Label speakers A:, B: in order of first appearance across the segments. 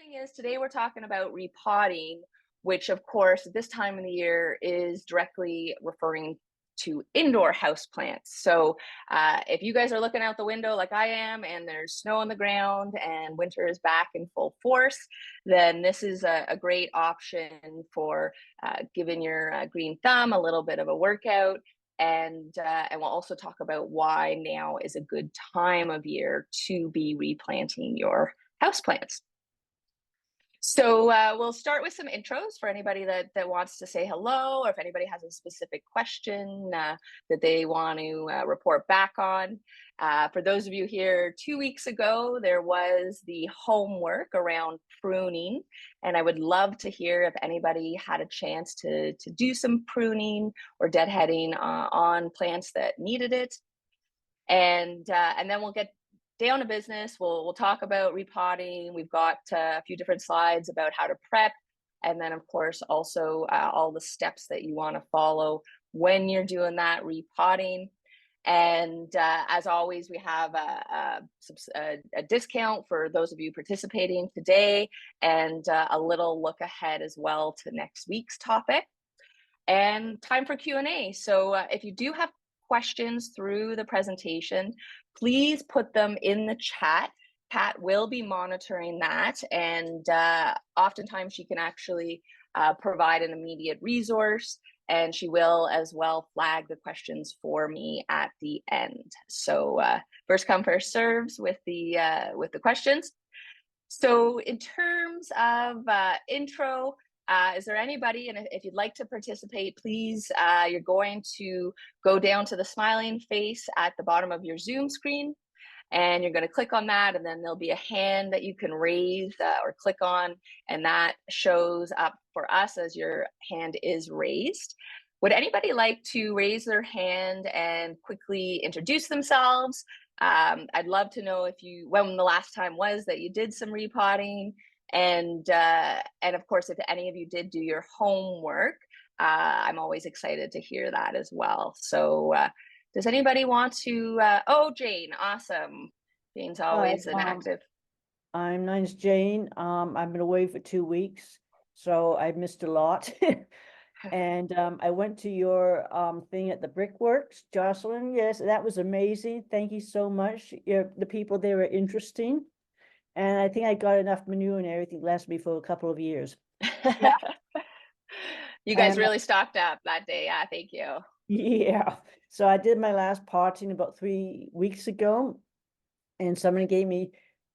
A: thing is, today we're talking about repotting, which of course at this time of the year is directly referring to indoor houseplants. So if you guys are looking out the window like I am and there's snow on the ground and winter is back in full force, then this is a great option for giving your green thumb a little bit of a workout. And we'll also talk about why now is a good time of year to be replanting your houseplants. So we'll start with some intros for anybody that wants to say hello, or if anybody has a specific question that they want to report back on. For those of you here 2 weeks ago, there was the homework around pruning, and I would love to hear if anybody had a chance to do some pruning or deadheading on plants that needed it. And then we'll get down to business. We'll talk about repotting. We've got a few different slides about how to prep, and then of course also all the steps that you want to follow when you're doing that repotting. And as always, we have a discount for those of you participating today, and a little look ahead as well to next week's topic, and time for Q&A. So if you do have questions through the presentation, please put them in the chat. Pat will be monitoring that, and oftentimes she can actually provide an immediate resource, and she will as well flag the questions for me at the end. So first come, first serves with the questions. So in terms of intro, is there anybody, and if you'd like to participate, please, you're going to go down to the smiling face at the bottom of your Zoom screen, and you're going to click on that, and then there'll be a hand that you can raise or click on, and that shows up for us as your hand is raised. Would anybody like to raise their hand and quickly introduce themselves? I'd love to know when the last time was that you did some repotting. And of course, if any of you did do your homework, I'm always excited to hear that as well. So does anybody want to, oh, Jane, awesome. Jane's always an active.
B: My name's Jane. I've been away for 2 weeks, so I've missed a lot. And I went to your thing at the Brickworks, Jocelyn. Yes, that was amazing. Thank you so much. The people there were interesting. And I think I got enough manure and everything last me for a couple of years.
A: Yeah. You guys really stocked up that day. Yeah, thank you.
B: Yeah. So I did my last potting about 3 weeks ago, and somebody gave me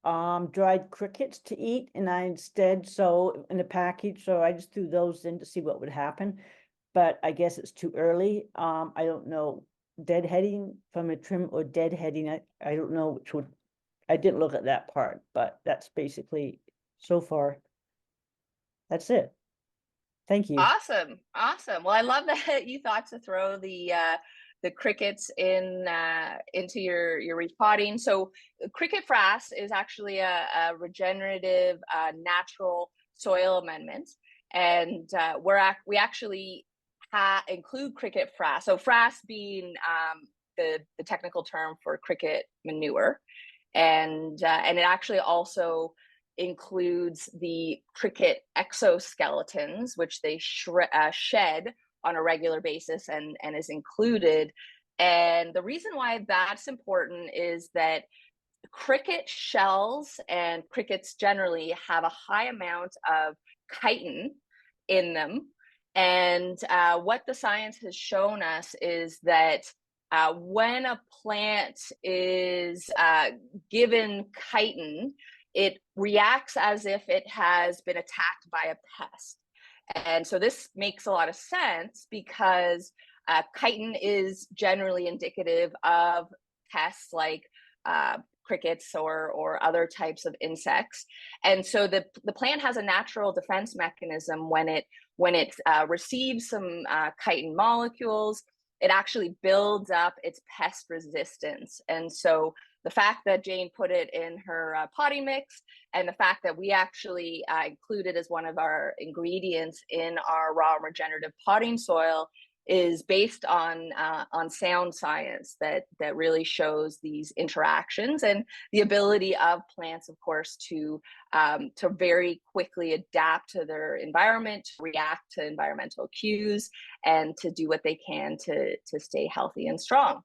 B: dried crickets to eat, and I instead in a package, so I just threw those in to see what would happen. But I guess it's too early. I don't know, deadheading from a trim or deadheading. I don't know which would. I didn't look at that part, but that's basically so far. That's it. Thank you.
A: Awesome. Well, I love that you thought to throw the crickets into your repotting. So cricket frass is actually a regenerative natural soil amendment, and we actually include cricket frass. So frass being the technical term for cricket manure. And it actually also includes the cricket exoskeletons, which they shed on a regular basis and is included. And the reason why that's important is that cricket shells and crickets generally have a high amount of chitin in them. And what the science has shown us is that when a plant is given chitin, it reacts as if it has been attacked by a pest. And so this makes a lot of sense because chitin is generally indicative of pests like crickets or other types of insects. And so the plant has a natural defense mechanism when it receives some chitin molecules. It actually builds up its pest resistance. And so the fact that Jane put it in her potting mix, and the fact that we actually include it as one of our ingredients in our raw regenerative potting soil, is based on sound science that really shows these interactions and the ability of plants, of course, to very quickly adapt to their environment, to react to environmental cues, and to do what they can to stay healthy and strong.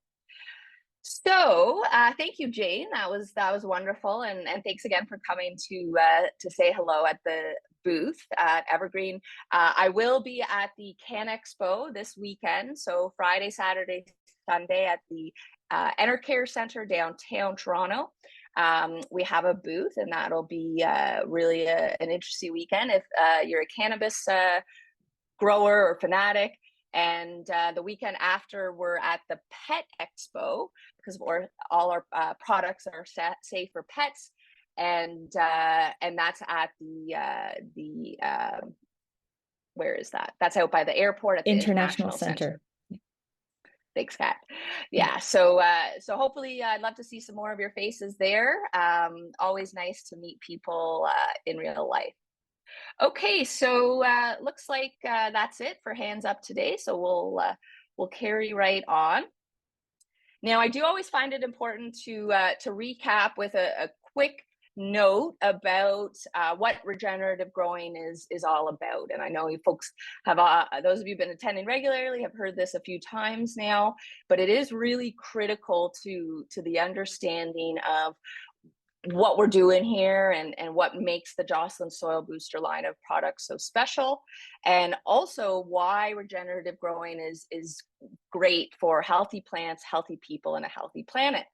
A: So thank you, Jane. That was wonderful, and thanks again for coming to say hello at the booth at Evergreen. I will be at the Can Expo this weekend, so Friday, Saturday, Sunday at the Enercare Center downtown Toronto. We have a booth, and that'll be really an interesting weekend if you're a cannabis grower or fanatic. And the weekend after, we're at the Pet Expo because all our products are safe for pets, and that's at the where is that? That's out by the airport at the
C: International
A: International Center.
C: Center.
A: Thanks, Kat. Yeah, so hopefully I'd love to see some more of your faces there. Always nice to meet people in real life. Okay, so looks like that's it for hands up today. So we'll carry right on. Now, I do always find it important to recap with a quick note about what regenerative growing is all about. And I know you folks have, those of you who've been attending regularly have heard this a few times now, but it is really critical to the understanding of what we're doing here and what makes the Jocelyn Soil Booster line of products so special, and also why regenerative growing is great for healthy plants, healthy people, and a healthy planet.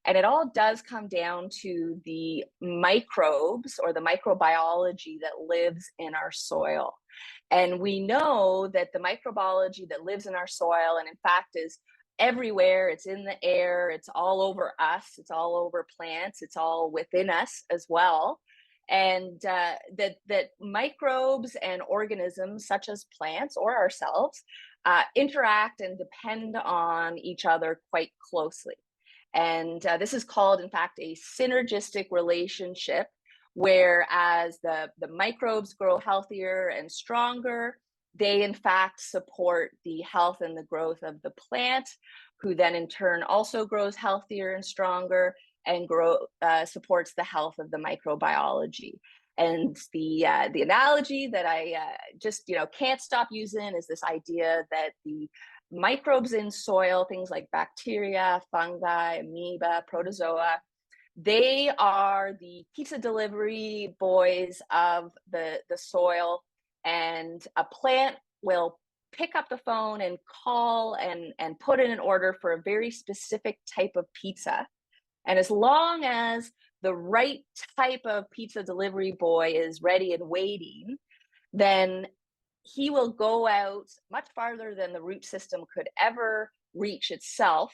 A: And it all does come down to the microbes or the microbiology that lives in our soil. And we know that the microbiology that lives in our soil, and in fact is everywhere, it's in the air, it's all over us, it's all over plants, it's all within us as well. And that microbes and organisms such as plants or ourselves interact and depend on each other quite closely. And this is called, in fact, a synergistic relationship, whereas the microbes grow healthier and stronger, they in fact support the health and the growth of the plant, who then in turn also grows healthier and stronger and supports the health of the microbiology. And the analogy that I just can't stop using is this idea that the microbes in soil, things like bacteria, fungi, amoeba, protozoa, they are the pizza delivery boys of the soil, and a plant will pick up the phone and call and put in an order for a very specific type of pizza. And as long as the right type of pizza delivery boy is ready and waiting, then he will go out much farther than the root system could ever reach itself.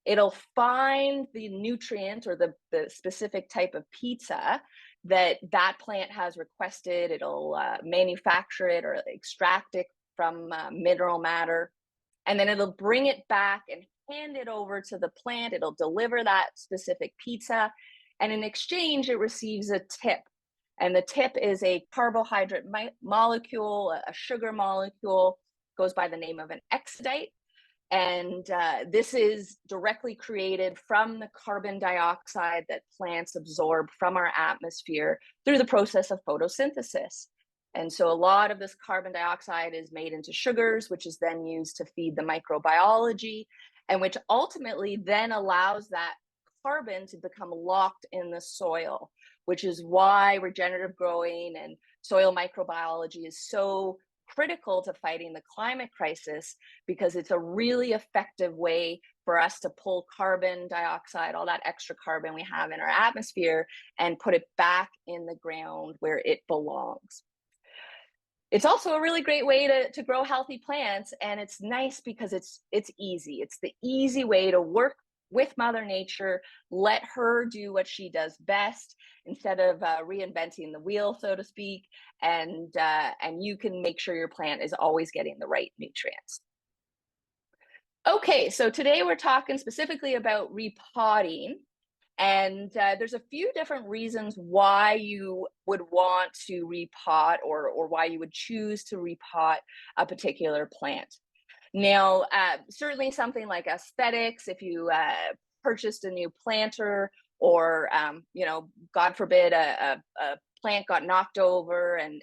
A: It'll find the nutrient or the specific type of pizza that plant has requested. It'll manufacture it or extract it from mineral matter, and then it'll bring it back and hand it over to the plant. It'll deliver that specific pizza, and in exchange, it receives a tip. And the tip is a carbohydrate molecule, a sugar molecule, goes by the name of an exudate. And this is directly created from the carbon dioxide that plants absorb from our atmosphere through the process of photosynthesis. And so a lot of this carbon dioxide is made into sugars, which is then used to feed the microbiology, and which ultimately then allows that carbon to become locked in the soil, which is why regenerative growing and soil microbiology is so critical to fighting the climate crisis, because it's a really effective way for us to pull carbon dioxide, all that extra carbon we have in our atmosphere, and put it back in the ground where it belongs. It's also a really great way to grow healthy plants, and it's nice because it's easy. It's the easy way to work with Mother Nature, let her do what she does best instead of reinventing the wheel, so to speak, and you can make sure your plant is always getting the right nutrients. Okay, so today we're talking specifically about repotting, and there's a few different reasons why you would want to repot or why you would choose to repot a particular plant. Now, certainly something like aesthetics, if you purchased a new planter, or God forbid, a plant got knocked over and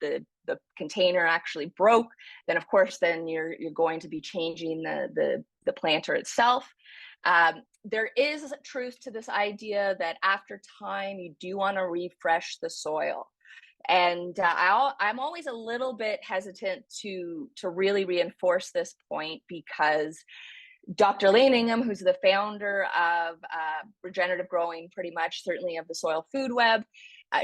A: the container actually broke, then of course then you're going to be changing the planter itself. There is truth to this idea that after time you do want to refresh the soil. And I'm always a little bit hesitant to really reinforce this point, because Dr. Lane Ingham, who's the founder of regenerative growing, pretty much certainly of the soil food web,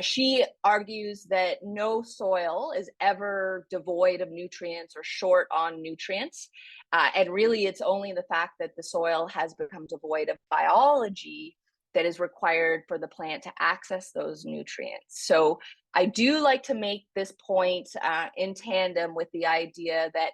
A: she argues that no soil is ever devoid of nutrients or short on nutrients. And really, it's only the fact that the soil has become devoid of biology that is required for the plant to access those nutrients. So I do like to make this point in tandem with the idea that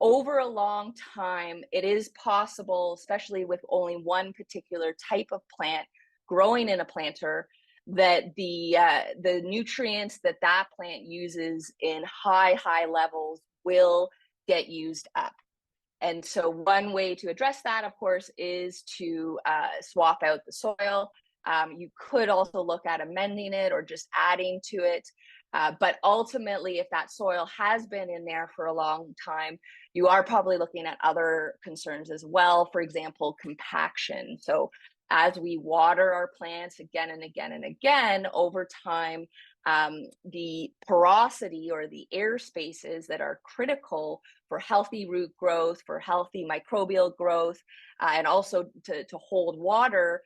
A: over a long time, it is possible, especially with only one particular type of plant growing in a planter, that the nutrients that that plant uses in high levels will get used up. And so one way to address that, of course, is to swap out the soil. You could also look at amending it or just adding to it. But ultimately, if that soil has been in there for a long time, you are probably looking at other concerns as well. For example, compaction. So as we water our plants again and again and again over time, the porosity or the air spaces that are critical for healthy root growth, for healthy microbial growth, and also to hold water,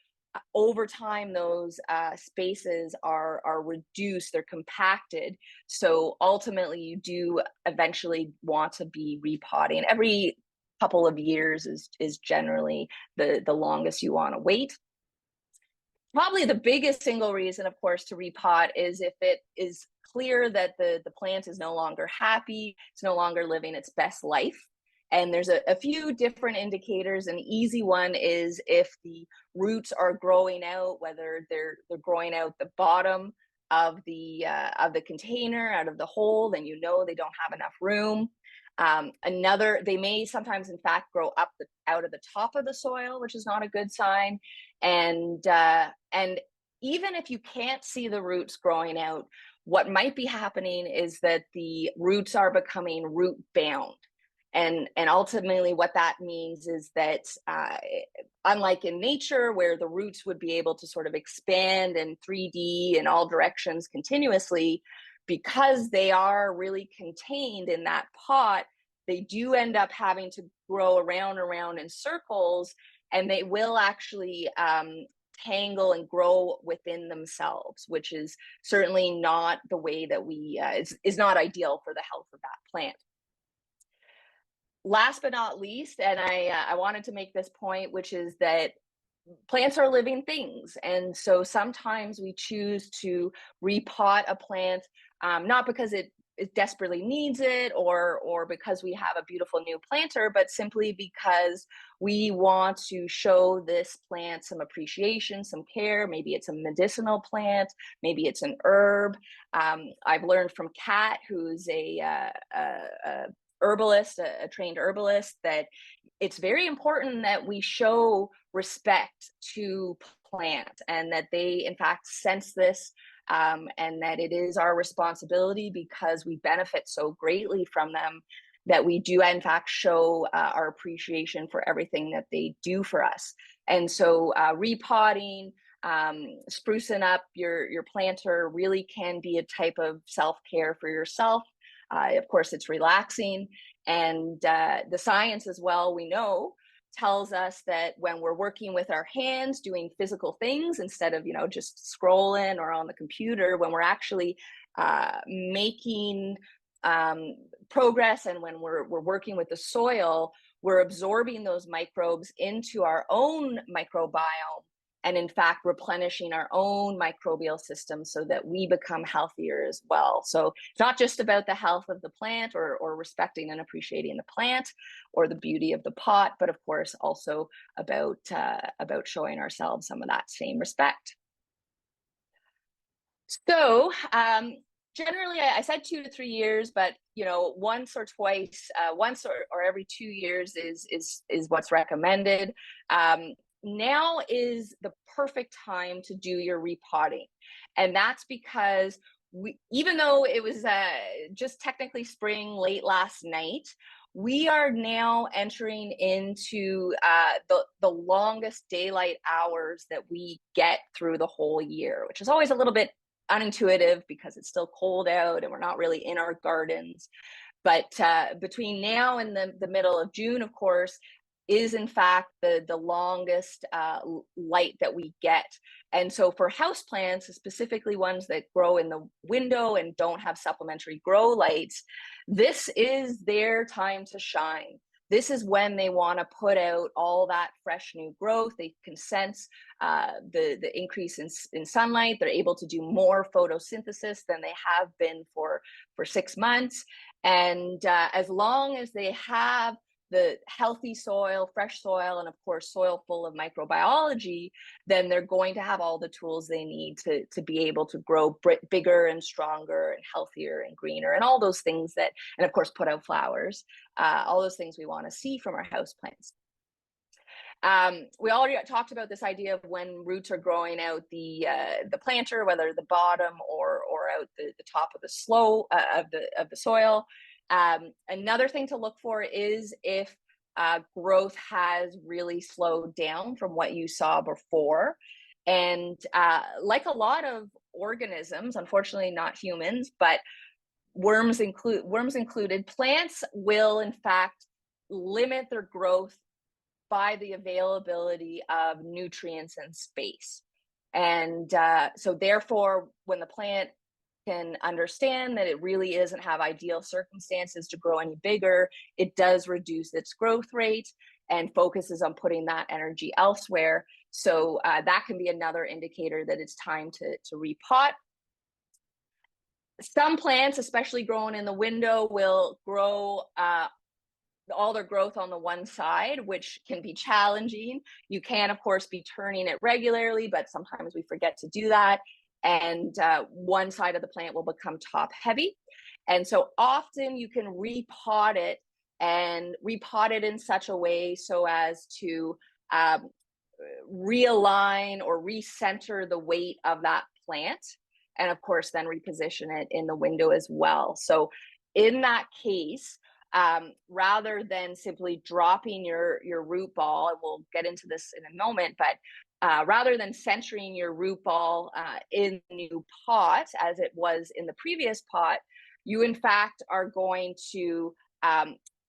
A: over time, those spaces are reduced, they're compacted. So ultimately, you do eventually want to be repotting. Every couple of years is generally the longest you want to wait. Probably the biggest single reason, of course, to repot is if it is clear that the plant is no longer happy, it's no longer living its best life. And there's a few different indicators. An easy one is if the roots are growing out, whether they're growing out the bottom of the container, out of the hole, then you know they don't have enough room. They may sometimes, in fact, grow up out of the top of the soil, which is not a good sign. And even if you can't see the roots growing out, what might be happening is that the roots are becoming root bound. And ultimately what that means is that unlike in nature, where the roots would be able to sort of expand in 3D in all directions continuously, because they are really contained in that pot, they do end up having to grow around in circles, and they will actually tangle and grow within themselves, which is certainly not the way that is not ideal for the health of that plant. Last but not least, and I wanted to make this point, which is that plants are living things. And so sometimes we choose to repot a plant, not because it desperately needs it or because we have a beautiful new planter, but simply because we want to show this plant some appreciation, some care. Maybe it's a medicinal plant, maybe it's an herb. I've learned from Kat, who's a herbalist, a trained herbalist, that it's very important that we show respect to plants and that they in fact sense this, and that it is our responsibility, because we benefit so greatly from them, that we do in fact show our appreciation for everything that they do for us. And so repotting, sprucing up your planter really can be a type of self-care for yourself. Of course, it's relaxing. And the science as well, we know, tells us that when we're working with our hands, doing physical things instead of, just scrolling or on the computer, when we're actually making progress, and when we're working with the soil, we're absorbing those microbes into our own microbiome, and in fact replenishing our own microbial system so that we become healthier as well. So it's not just about the health of the plant or respecting and appreciating the plant or the beauty of the pot, but of course also about showing ourselves some of that same respect. So generally, I said 2 to 3 years, but you know, once or twice, once or every 2 years is what's recommended. Now is the perfect time to do your repotting, and that's because even though it was just technically spring late last night, we are now entering into the longest daylight hours that we get through the whole year, which is always a little bit unintuitive because it's still cold out and we're not really in our gardens. But between now and the middle of June, of course, is in fact the longest light that we get. And so for houseplants, specifically ones that grow in the window and don't have supplementary grow lights, this is their time to shine. This is when they want to put out all that fresh new growth. They can sense the increase in sunlight. They're able to do more photosynthesis than they have been for 6 months. And as long as they have the healthy soil, fresh soil, and of course, soil full of microbiology, then they're going to have all the tools they need to be able to grow bigger and stronger and healthier and greener and all those things that, and of course, put out flowers, all those things we want to see from our houseplants. We already talked about this idea of when roots are growing out the planter, whether the bottom or out the top of the of the soil. Another thing to look for is if growth has really slowed down from what you saw before. And like a lot of organisms, unfortunately not humans, but worms included, plants will in fact limit their growth by the availability of nutrients and space. And so therefore, when the plant can understand that it really doesn't have ideal circumstances to grow any bigger, it does reduce its growth rate and focuses on putting that energy elsewhere. So that can be another indicator that it's time to repot. Some plants, especially growing in the window, will grow all their growth on the one side, which can be challenging. You can, of course, be turning it regularly, but sometimes we forget to do that. And one side of the plant will become top heavy. And so often you can repot it and repot it in such a way so as to realign or recenter the weight of that plant. And of course, then reposition it in the window as well. So in that case, rather than simply dropping your root ball, and we'll get into this in a moment, but rather than centering your root ball in the new pot as it was in the previous pot, you in fact are going to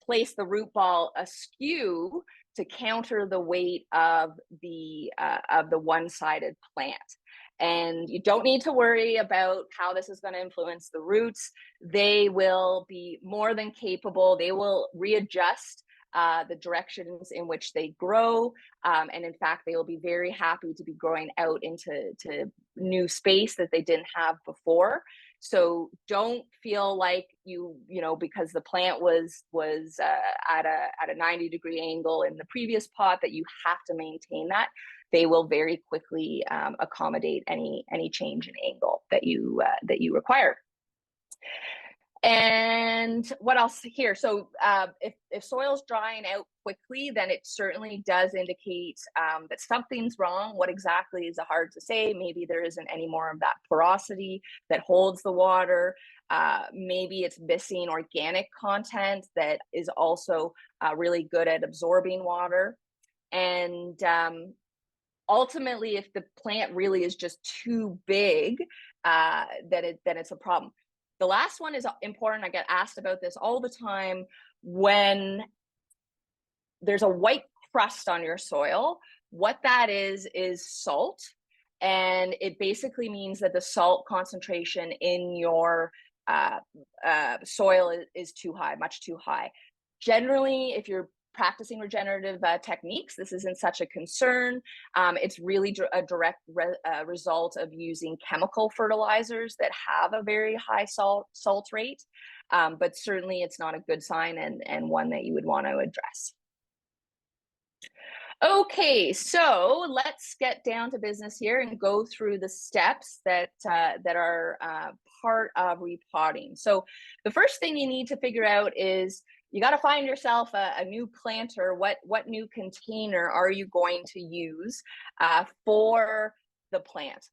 A: place the root ball askew to counter the weight of the one-sided plant. And you don't need to worry about how this is going to influence the roots. They will be more than capable. They will readjust the directions in which they grow. And in fact, they will be very happy to be growing out into new space that they didn't have before. So don't feel like you know, because the plant was at a 90-degree angle in the previous pot, that you have to maintain that. They will very quickly accommodate any change in angle that you require. And what else here? So if soil's drying out quickly, then it certainly does indicate that something's wrong. What exactly is hard to say. Maybe there isn't any more of that porosity that holds the water. Maybe it's missing organic content that is also really good at absorbing water. And ultimately, if the plant really is just too big, then it's a problem. The last one is important. I get asked about this all the time. When there's a white crust on your soil, what that is salt. And it basically means that the salt concentration in your soil is too high, much too high. Generally, if you're practicing regenerative techniques, this isn't such a concern. It's really a direct result of using chemical fertilizers that have a very high salt rate, but certainly it's not a good sign and one that you would want to address. Okay, so let's get down to business here and go through the steps that are part of repotting. So the first thing you need to figure out is you got to find yourself a new planter. What new container are you going to use for the plant?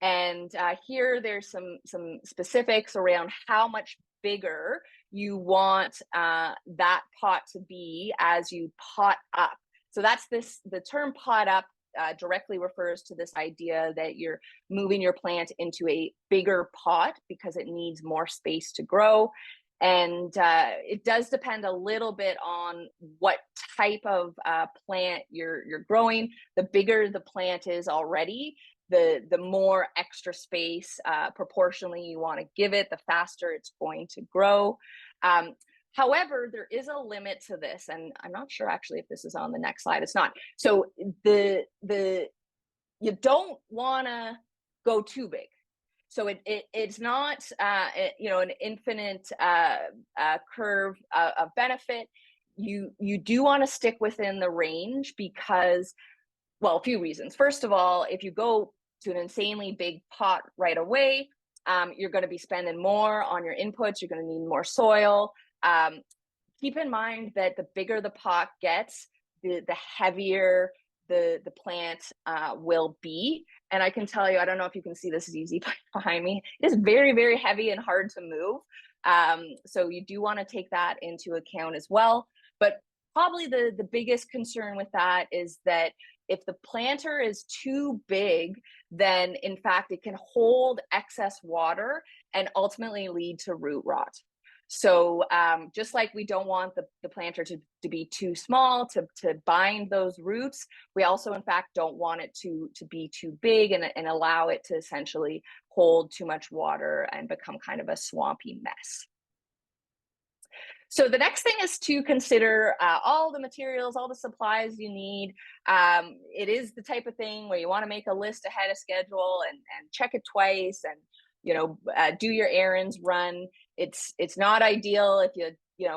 A: And here there's some specifics around how much bigger you want that pot to be as you pot up. So the term pot up directly refers to this idea that you're moving your plant into a bigger pot because it needs more space to grow. And it does depend a little bit on what type of plant you're growing. The bigger the plant is already, the more extra space proportionally you want to give it, the faster it's going to grow. However, there is a limit to this, and I'm not sure actually if this is on the next slide. It's not. So you don't want to go too big. So it's not an infinite curve of benefit. You do want to stick within the range because, well, a few reasons. First of all, if you go to an insanely big pot right away, you're going to be spending more on your inputs. You're going to need more soil. Keep in mind that the bigger the pot gets, the heavier the plant will be. And I can tell you, I don't know if you can see this is easy behind me. It is very, very heavy and hard to move. So you do want to take that into account as well. But probably the biggest concern with that is that if the planter is too big, then in fact it can hold excess water and ultimately lead to root rot. So just like we don't want the planter to be too small to bind those roots, we also in fact don't want it to be too big and allow it to essentially hold too much water and become kind of a swampy mess. So the next thing is to consider all the materials, all the supplies you need. It is the type of thing where you want to make a list ahead of schedule and check it twice and do your errands run. It's not ideal if you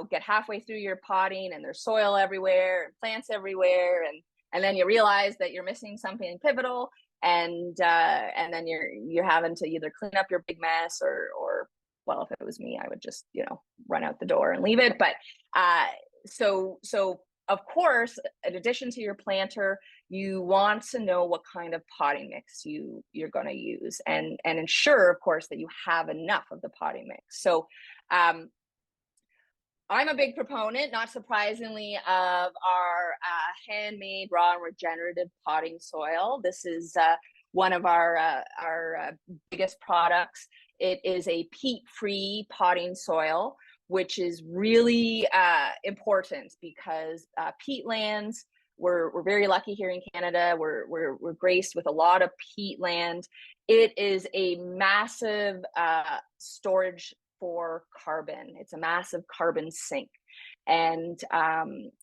A: get halfway through your potting and there's soil everywhere and plants everywhere and then you realize that you're missing something pivotal and then you're having to either clean up your big mess or well, if it was me, I would just run out the door and leave it. But so of course, in addition to your planter, you want to know what kind of potting mix you're going to use and ensure, of course, that you have enough of the potting mix. So I'm a big proponent, not surprisingly, of our handmade raw and regenerative potting soil. This is one of our biggest products. It is a peat-free potting soil, which is really important because peatlands, we're very lucky here in Canada. We're graced with a lot of peatland. It is a massive storage for carbon. It's a massive carbon sink. And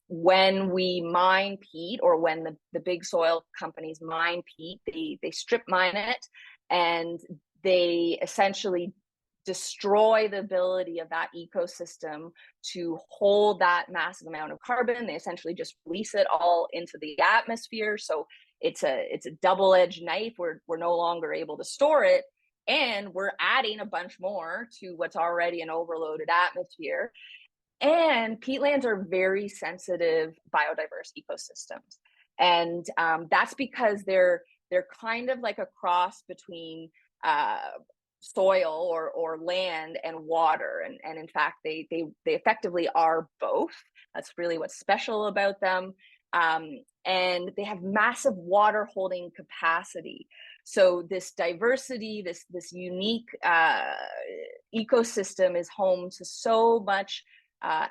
A: when we mine peat, or when the big soil companies mine peat, they strip mine it, and they essentially destroy the ability of that ecosystem to hold that massive amount of carbon. They essentially just release it all into the atmosphere. So it's a double-edged knife. We're no longer able to store it, and we're adding a bunch more to what's already an overloaded atmosphere. And peatlands are very sensitive biodiverse ecosystems, and that's because they're kind of like a cross between soil or land and water, and in fact they effectively are both. That's really what's special about them. And they have massive water holding capacity. So this diversity, this unique ecosystem is home to so much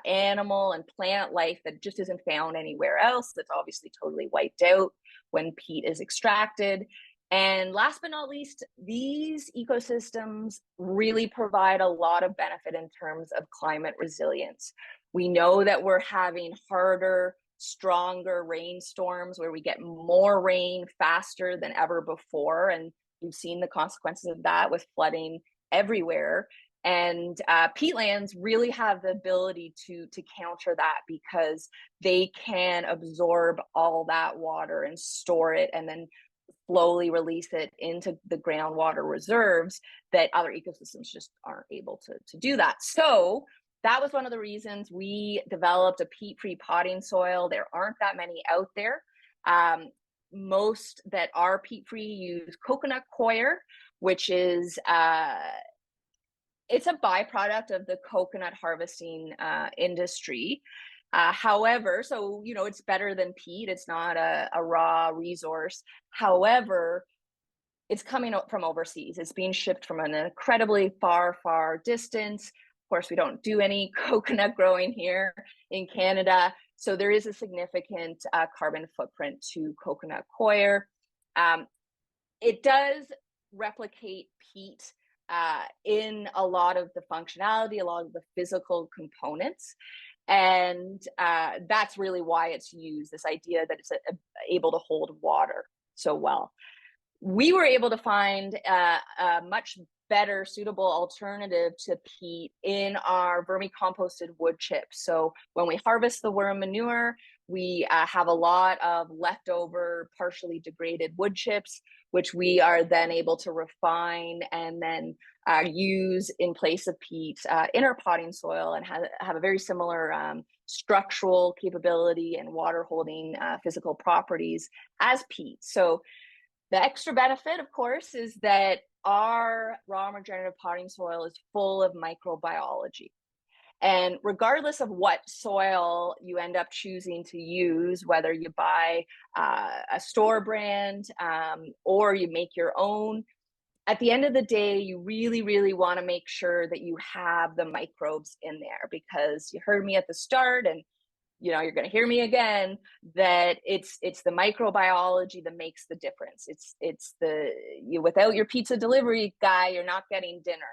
A: animal and plant life that just isn't found anywhere else. That's obviously totally wiped out when peat is extracted. And last but not least, these ecosystems really provide a lot of benefit in terms of climate resilience. We know that we're having harder, stronger rainstorms where we get more rain faster than ever before. And we've seen the consequences of that with flooding everywhere. And peatlands really have the ability to counter that because they can absorb all that water and store it and then slowly release it into the groundwater reserves that other ecosystems just aren't able to do that. So that was one of the reasons we developed a peat-free potting soil. There aren't that many out there. Most that are peat-free use coconut coir, which is it's a byproduct of the coconut harvesting industry. However, so it's better than peat. It's not a raw resource. However, it's coming out from overseas. It's being shipped from an incredibly far distance. Of course, we don't do any coconut growing here in Canada, so there is a significant carbon footprint to coconut coir. It does replicate peat in a lot of the functionality, a lot of the physical components. And that's really why it's used, this idea that it's able to hold water so well. We were able to find a much better suitable alternative to peat in our vermicomposted wood chips. So when we harvest the worm manure, we have a lot of leftover partially degraded wood chips, which we are then able to refine and then use in place of peat in our potting soil, and have a very similar structural capability and water holding physical properties as peat. So the extra benefit, of course, is that our raw regenerative potting soil is full of microbiology. And regardless of what soil you end up choosing to use, whether you buy a store brand or you make your own, at the end of the day, you really want to make sure that you have the microbes in there, because you heard me at the start, and you're going to hear me again, that it's the microbiology that makes the difference. It's without your pizza delivery guy, you're not getting dinner.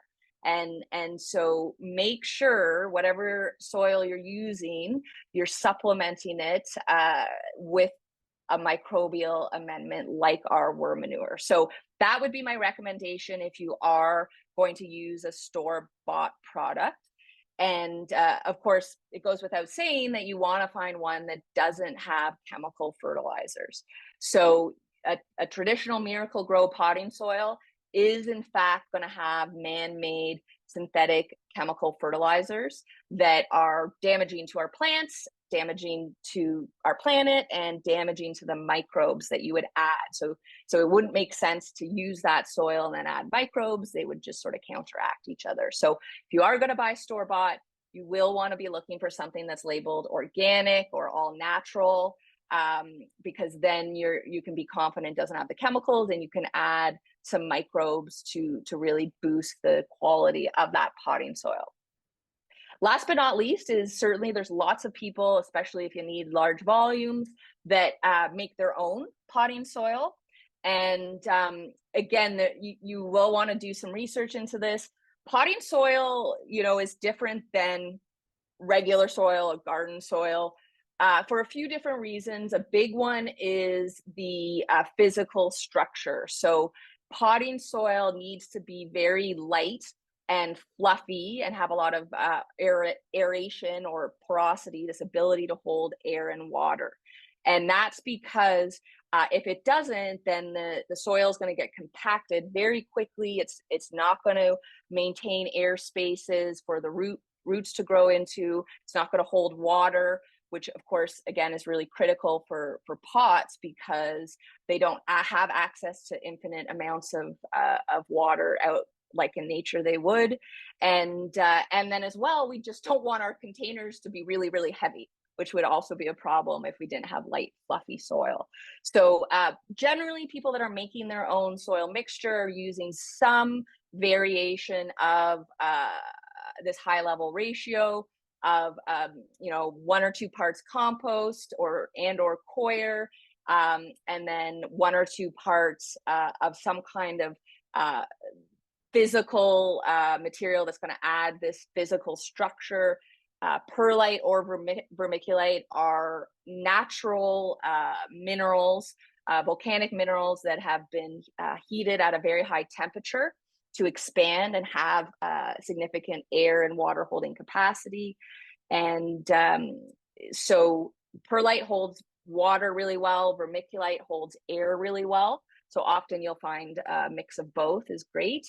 A: And so make sure whatever soil you're using, you're supplementing it with a microbial amendment like our worm manure. So that would be my recommendation if you are going to use a store-bought product. And of course, it goes without saying that you want to find one that doesn't have chemical fertilizers. So a traditional Miracle-Gro potting soil is in fact going to have man-made synthetic chemical fertilizers that are damaging to our plants, damaging to our planet, and damaging to the microbes that you would add. So it wouldn't make sense to use that soil and then add microbes. They would just sort of counteract each other. So if you are going to buy store-bought, you will want to be looking for something that's labeled organic or all natural, because then you can be confident it doesn't have the chemicals, and you can add some microbes to really boost the quality of that potting soil. Last but not least is certainly there's lots of people, especially if you need large volumes, that make their own potting soil. And again, you will want to do some research into this. Potting soil, is different than regular soil or garden soil for a few different reasons. A big one is the physical structure. So potting soil needs to be very light and fluffy and have a lot of aeration or porosity, this ability to hold air and water. And that's because if it doesn't, then the soil is going to get compacted very quickly. It's not going to maintain air spaces for the roots to grow into. It's not going to hold water, which of course, again, is really critical for pots, because they don't have access to infinite amounts of water out like in nature they would. And then as well, we just don't want our containers to be really heavy, which would also be a problem if we didn't have light, fluffy soil. So generally, people that are making their own soil mixture are using some variation of this high-level ratio of 1 or 2 parts compost or coir, and then 1 or 2 parts of some kind of physical material that's going to add this physical structure. Perlite or vermiculite are natural minerals, volcanic minerals that have been heated at a very high temperature. to expand and have significant air and water holding capacity. And so perlite holds water really well, vermiculite holds air really well. So often you'll find a mix of both is great.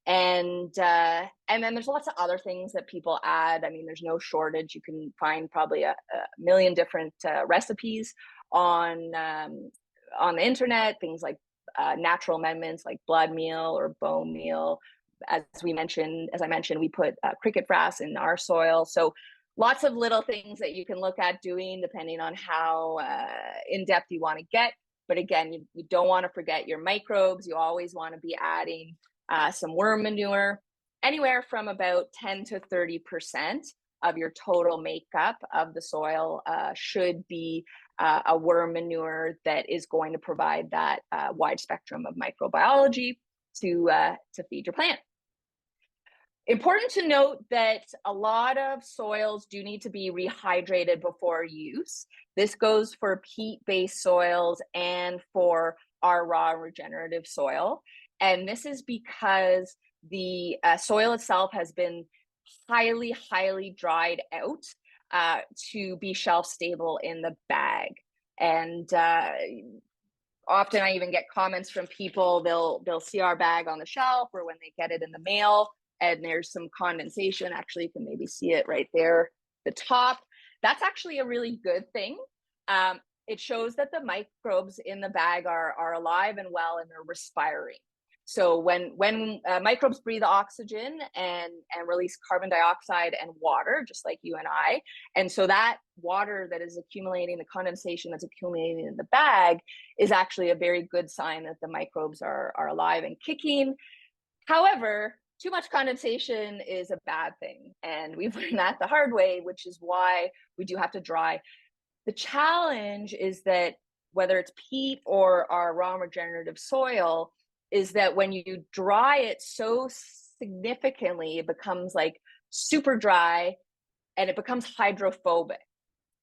A: And then there's lots of other things that people add. I mean, there's no shortage. You can find probably a million different recipes on the internet, things like natural amendments like blood meal or bone meal. As I mentioned, we put cricket frass in our soil. So lots of little things that you can look at doing depending on how in depth you want to get. But again, you don't want to forget your microbes. You always want to be adding some worm manure. Anywhere from about 10 to 30% of your total makeup of the soil should be a worm manure that is going to provide that wide spectrum of microbiology to feed your plant. Important to note that a lot of soils do need to be rehydrated before use. This goes for peat-based soils and for our raw regenerative soil. And this is because the soil itself has been highly, highly dried out to be shelf stable in the bag. And often I even get comments from people, they'll see our bag on the shelf or when they get it in the mail, and there's some condensation. Actually, you can maybe see it right there, the top. That's actually a really good thing. It shows that the microbes in the bag are alive and well, and they're respiring. So when microbes breathe oxygen and release carbon dioxide and water, just like you and I, and so that water that is accumulating, the condensation that's accumulating in the bag, is actually a very good sign that the microbes are alive and kicking. However, too much condensation is a bad thing, and we've learned that the hard way, which is why we do have to dry. The challenge is that whether it's peat or our raw regenerative soil, is that when you dry it so significantly, it becomes like super dry and it becomes hydrophobic.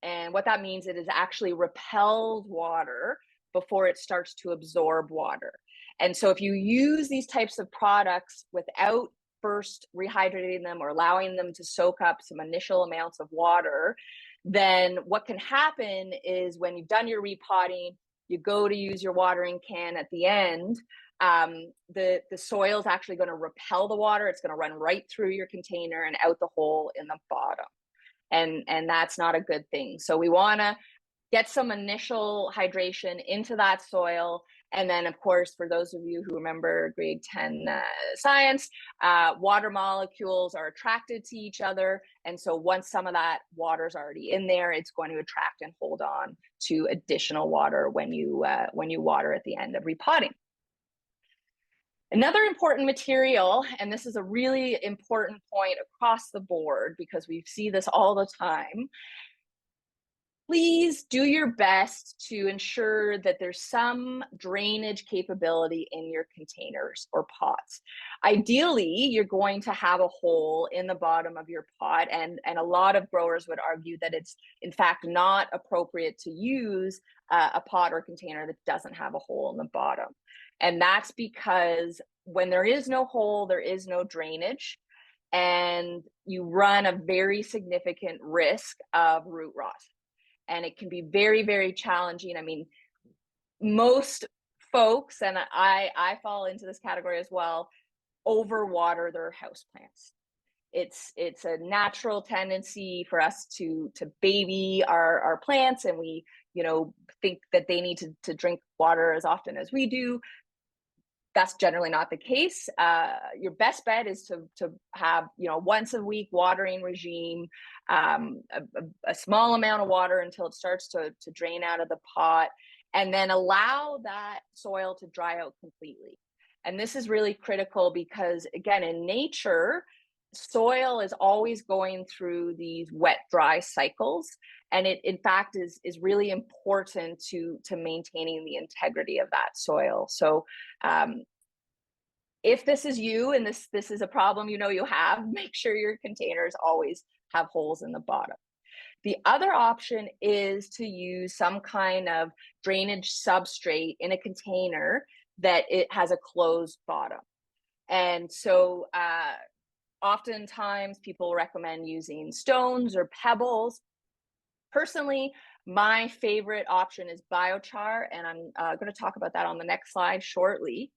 A: And what that means, it is actually repels water before it starts to absorb water. And so if you use these types of products without first rehydrating them or allowing them to soak up some initial amounts of water, then what can happen is when you've done your repotting, you go to use your watering can at the end, the soil is actually going to repel the water. It's going to run right through your container and out the hole in the bottom. And that's not a good thing. So we want to get some initial hydration into that soil. And then, of course, for those of you who remember grade 10 science, water molecules are attracted to each other. And so once some of that water is already in there, it's going to attract and hold on to additional water when you water at the end of repotting. Another important material, and this is a really important point across the board because we see this all the time, please do your best to ensure that there's some drainage capability in your containers or pots. Ideally, you're going to have a hole in the bottom of your pot, and a lot of growers would argue that it's in fact not appropriate to use a pot or container that doesn't have a hole in the bottom. And that's because when there is no hole, there is no drainage, and you run a very significant risk of root rot. And it can be very, very challenging. I mean, most folks, and I fall into this category as well, overwater their houseplants. It's a natural tendency for us to baby our plants, and we think that they need to drink water as often as we do. That's generally not the case. Your best bet is to have once a week watering regime, a small amount of water until it starts to drain out of the pot, and then allow that soil to dry out completely. And this is really critical because, again, in nature, soil is always going through these wet dry cycles, and it in fact is really important to maintaining the integrity of that soil. So if this is you and this is a problem you have, make sure your containers always have holes in the bottom. The other option is to use some kind of drainage substrate in a container that it has a closed bottom. And so oftentimes people recommend using stones or pebbles. Personally, my favorite option is biochar, and I'm going to talk about that on the next slide shortly.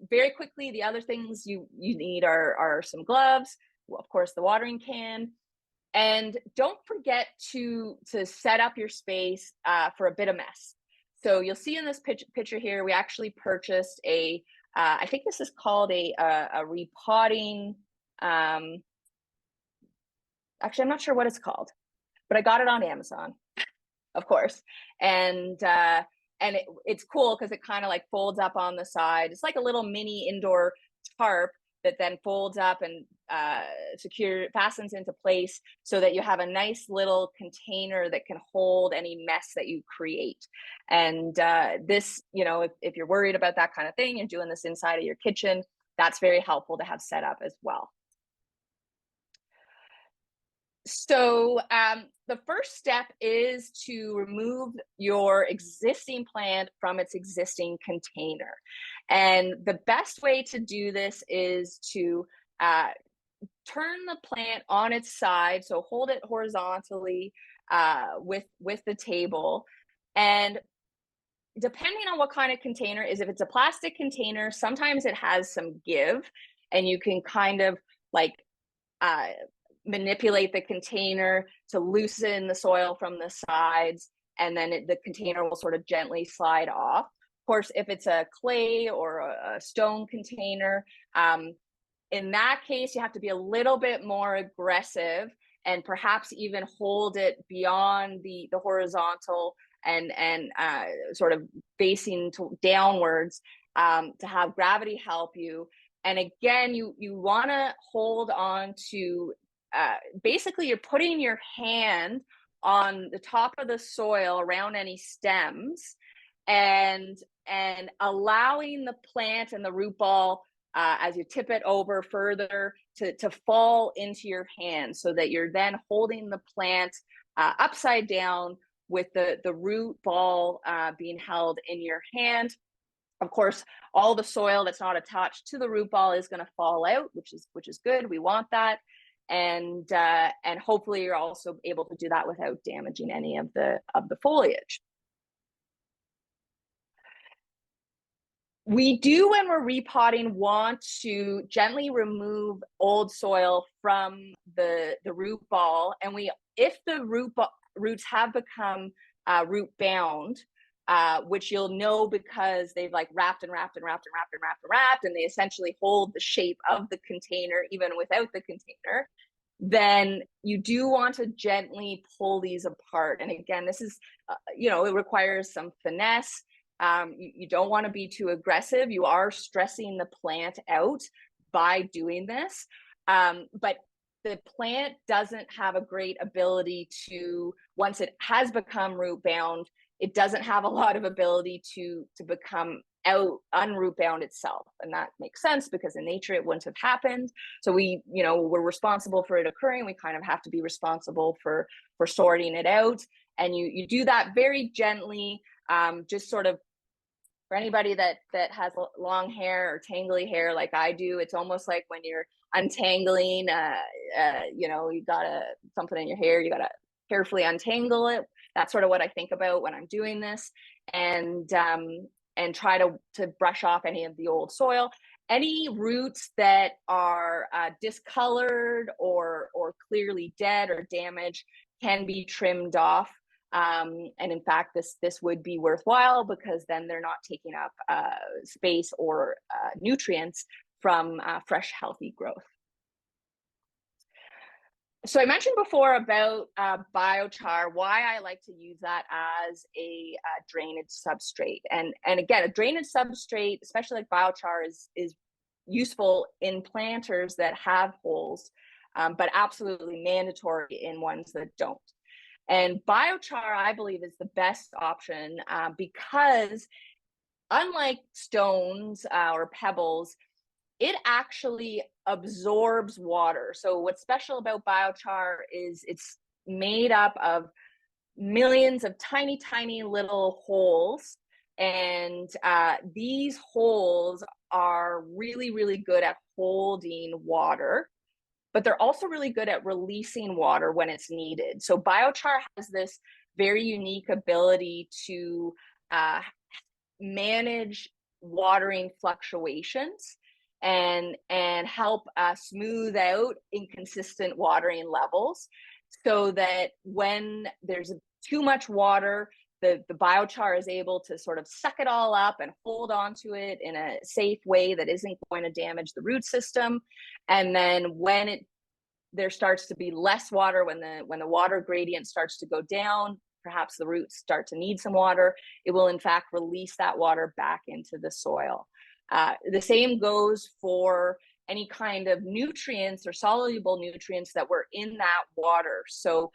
A: Very quickly, the other things you need are some gloves, of course, the watering can, and don't forget to set up your space for a bit of mess. So you'll see in this picture here, we actually purchased a, I think this is called a repotting. Actually, I'm not sure what it's called, but I got it on Amazon, of course. And it's cool because it kind of like folds up on the side. It's like a little mini indoor tarp that then folds up and fastens into place so that you have a nice little container that can hold any mess that you create. And this, you know, if you're worried about that kind of thing, you're doing this inside of your kitchen, that's very helpful to have set up as well. So the first step is to remove your existing plant from its existing container. And the best way to do this is to turn the plant on its side. So hold it horizontally with the table. And depending on what kind of container is, if it's a plastic container, sometimes it has some give and you can kind of like manipulate the container to loosen the soil from the sides, and then the container will sort of gently slide off. Of course, if it's a clay or a stone container, in that case, you have to be a little bit more aggressive and perhaps even hold it beyond the horizontal and sort of facing downwards to have gravity help you. And again, you want to hold on to basically you're putting your hand on the top of the soil around any stems and allowing the plant and the root ball as you tip it over further to fall into your hand, so that you're then holding the plant upside down with the root ball being held in your hand. Of course, all the soil that's not attached to the root ball is going to fall out, which is good. We want that. And hopefully you're also able to do that without damaging any of the foliage. We do, when we're repotting, want to gently remove old soil from the root ball, and if the roots have become root bound, which you'll know because they've like wrapped and wrapped and wrapped and wrapped and wrapped and wrapped, and they essentially hold the shape of the container even without the container, then you do want to gently pull these apart. And again, this is, you know, it requires some finesse. You don't want to be too aggressive. You are stressing the plant out by doing this. But the plant doesn't have a great ability to, once it has become root bound, it doesn't have a lot of ability to become unroot bound itself. And that makes sense because in nature it wouldn't have happened. So we're responsible for it occurring. We kind of have to be responsible for sorting it out. And you do that very gently, just sort of, for anybody that has long hair or tangly hair like I do, it's almost like when you're untangling, you got something in your hair, you got to carefully untangle it. That's sort of what I think about when I'm doing this, and try to brush off any of the old soil. Any roots that are discolored or clearly dead or damaged can be trimmed off. And in fact, this would be worthwhile because then they're not taking up space or nutrients from fresh, healthy growth. So I mentioned before about biochar, why I like to use that as a drainage substrate. And again, a drainage substrate, especially like biochar, is useful in planters that have holes, but absolutely mandatory in ones that don't. And biochar, I believe, is the best option because unlike stones or pebbles, it actually absorbs water. So what's special about biochar is it's made up of millions of tiny, tiny little holes. And these holes are really, really good at holding water, but they're also really good at releasing water when it's needed. So biochar has this very unique ability to manage watering fluctuations and help smooth out inconsistent watering levels, so that when there's too much water, the biochar is able to sort of suck it all up and hold on to it in a safe way that isn't going to damage the root system. And then when there starts to be less water, when the water gradient starts to go down, perhaps the roots start to need some water, it will in fact release that water back into the soil. The same goes for any kind of nutrients or soluble nutrients that were in that water. So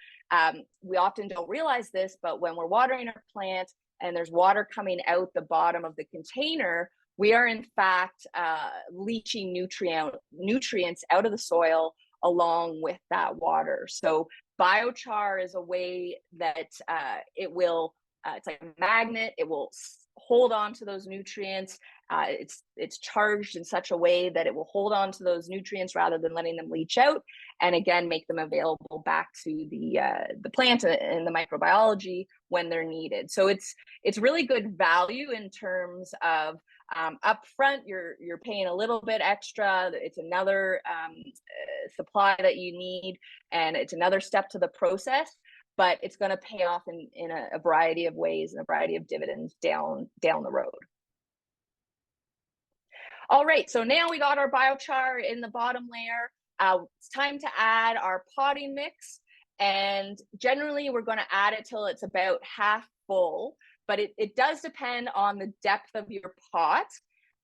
A: we often don't realize this, but when we're watering our plant and there's water coming out the bottom of the container, we are in fact leaching nutrients out of the soil along with that water. So biochar is a way that it will, it's like a magnet, it will hold on to those nutrients. It's charged in such a way that it will hold on to those nutrients rather than letting them leach out, and again make them available back to the plant and the microbiology when they're needed. So it's really good value in terms of upfront, you're paying a little bit extra. It's another supply that you need, and it's another step to the process, but it's going to pay off in a variety of ways and a variety of dividends down the road. All right, so now we got our biochar in the bottom layer. It's time to add our potting mix, and generally we're going to add it till it's about half full, but it does depend on the depth of your pot.